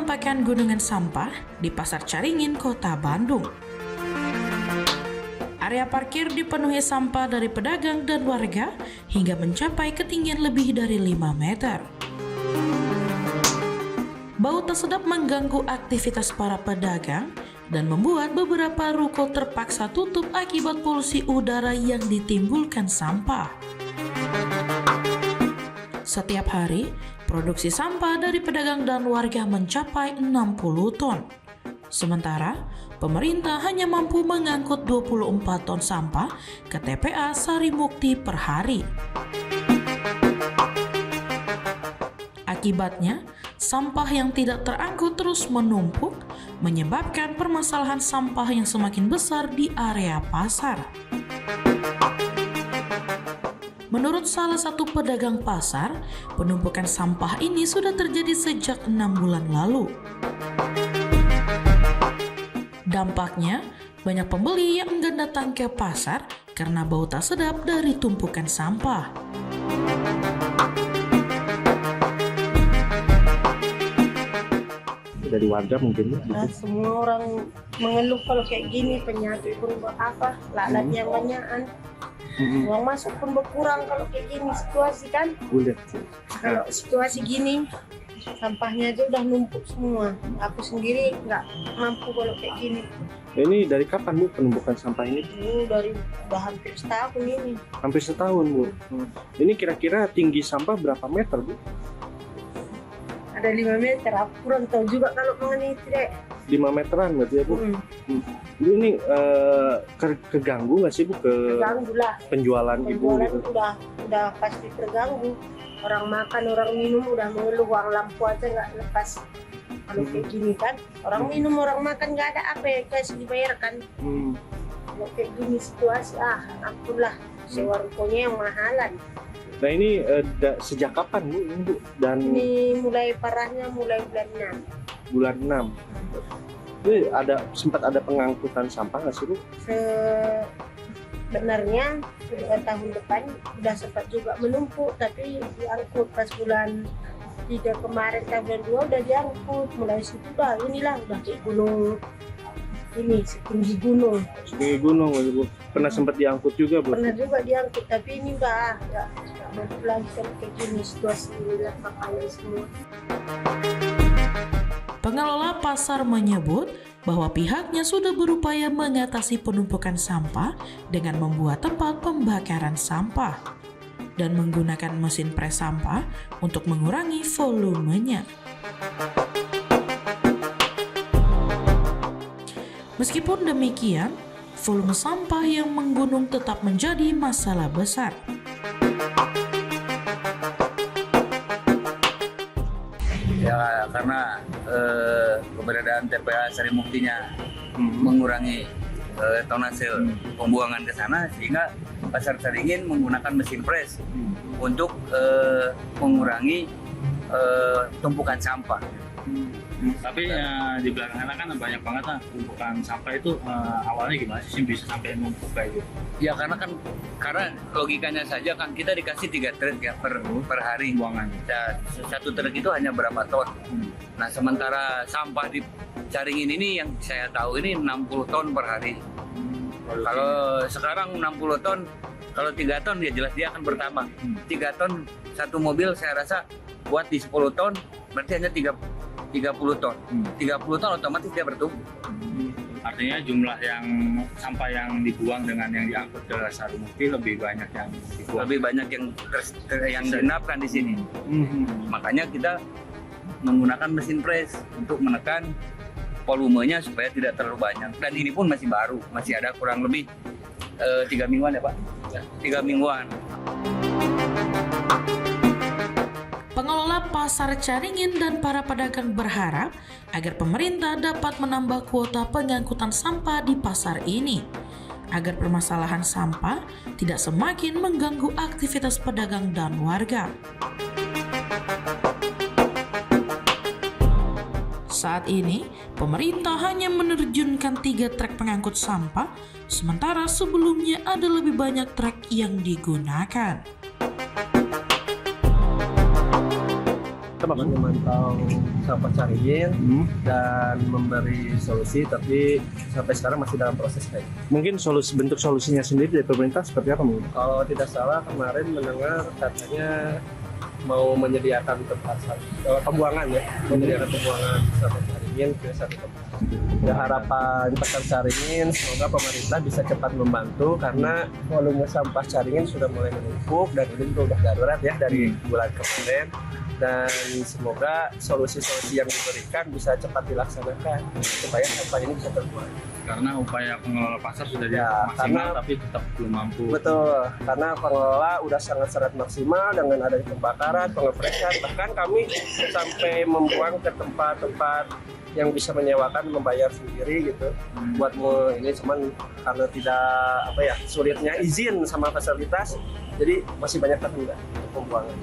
penampakan gunungan sampah di Pasar Caringin, Kota Bandung. Area parkir dipenuhi sampah dari pedagang dan warga hingga mencapai ketinggian lebih dari 5 meter. Bau tak sedap mengganggu aktivitas para pedagang dan membuat beberapa ruko terpaksa tutup akibat polusi udara yang ditimbulkan sampah. Setiap hari, produksi sampah dari pedagang dan warga mencapai 60 ton. Sementara, pemerintah hanya mampu mengangkut 24 ton sampah ke TPA Sarimukti per hari. Akibatnya, sampah yang tidak terangkut terus menumpuk, menyebabkan permasalahan sampah yang semakin besar di area pasar. Menurut salah satu pedagang pasar, penumpukan sampah ini sudah terjadi sejak 6 bulan lalu. Dampaknya, banyak pembeli yang enggan datang ke pasar karena bau tak sedap dari tumpukan sampah. Dari warga mungkin Nah, semua orang mengeluh kalau kayak gini, penyakit pun apa, lalat yang banyakan. Uang masuk pun berkurang kalau kayak gini situasi kan. udah. Kalau situasi gini, sampahnya aja udah numpuk semua. Aku sendiri nggak mampu kalau kayak gini. Ini dari kapan Bu penumpukan sampah ini? Dari udah hampir setahun ini. Hampir setahun Bu. Ini kira-kira tinggi sampah berapa meter Bu? Ada 5 meter, aku kurang tahu juga kalau mengenai itu deh. 5 meteran berarti ya Bu? Bu ini keganggu nggak sih Bu ke Terganggu lah. penjualan Ibu Penjualan gitu? udah pasti terganggu. Orang makan, orang minum udah mengeluh, uang lampu aja nggak lepas. Kalau kayak gini kan, orang minum, orang makan nggak ada apa ya kasih dibayarkan. Kalau kayak gini situasi, ampun lah, sewa rukonya yang mahalan. Nah ini sejak kapan Bu ini Bu? Dan Ini mulai parahnya mulai bulan 6. bulan 6. Ini sempat ada pengangkutan sampah nggak sih Bu? Sebenarnya tahun depan udah sempat juga menumpuk, tapi diangkut pas bulan 3 kemarin, bulan 2 udah diangkut. Mulai situ udah kayak gunung ini, setinggi gunung. Setinggi gunung Bu. Pernah sempat diangkut juga Bu? Pernah juga diangkut, tapi ini udah nggak mampu lagi kalau kayak gini situasi lapangan semua. Pengelola pasar menyebut bahwa pihaknya sudah berupaya mengatasi penumpukan sampah dengan membuat tempat pembakaran sampah dan menggunakan mesin pres sampah untuk mengurangi volumenya. Meskipun demikian, volume sampah yang menggunung tetap menjadi masalah besar. Ya karena keberadaan TPA Sarimuktinya mengurangi tonase pembuangan ke sana, sehingga Pasar Caringin menggunakan mesin pres untuk mengurangi tumpukan sampah. Tapi di belakang sana kan banyak banget tumpukan sampah itu, awalnya gimana sih bisa sampai numpuk kayak gitu? Ya karena logikanya saja kan kita dikasih 3 truk ya per hari buangan. Satu truk itu hanya berapa ton. Nah sementara sampah di Caringin ini yang saya tahu ini 60 ton per hari. Kalau sekarang 60 ton, kalau 3 ton ya jelas dia akan bertambah. 3 ton satu mobil saya rasa buat di 10 ton berarti hanya 30 ton. 30 ton otomatis dia bertumbuh. Artinya jumlah yang sampah yang dibuang dengan yang diangkut ke Sarimukti lebih banyak yang dibuang. Lebih banyak yang diendapkan di sini. Makanya kita menggunakan mesin pres untuk menekan volumenya supaya tidak terlalu banyak. Dan ini pun masih baru, masih ada kurang lebih 3 mingguan ya Pak? 3 mingguan. Pengelola Pasar Caringin dan para pedagang berharap agar pemerintah dapat menambah kuota pengangkutan sampah di pasar ini, agar permasalahan sampah tidak semakin mengganggu aktivitas pedagang dan warga. Saat ini, pemerintah hanya menerjunkan 3 truk pengangkut sampah, sementara sebelumnya ada lebih banyak truk yang digunakan. memantau sampah Caringin dan memberi solusi, tapi sampai sekarang masih dalam proses kayak. Mungkin bentuk solusinya sendiri dari pemerintah seperti apa mungkin? Kalau tidak salah kemarin mendengar katanya mau menyediakan tempat pembuangan ya, menyediakan pembuangan sampah Caringin ke satu tempat. Ya, harapan Pasar Caringin semoga pemerintah bisa cepat membantu karena volume sampah Caringin sudah mulai menumpuk dan ini juga udah darurat ya dari bulan kemarin, dan semoga solusi-solusi yang diberikan bisa cepat dilaksanakan supaya sampah ini bisa terbuang. Karena upaya pengelola pasar sudah Ya, maksimal karena- tapi tetap belum mampu. Betul, karena pengelola udah sangat-sangat maksimal dengan adanya pembakaran, pengepresan, bahkan kami sampai membuang ke tempat-tempat yang bisa menyewakan, membayar sendiri gitu buat ini, cuman karena tidak sulitnya izin sama fasilitas, jadi masih banyak tertunda untuk pembuangan.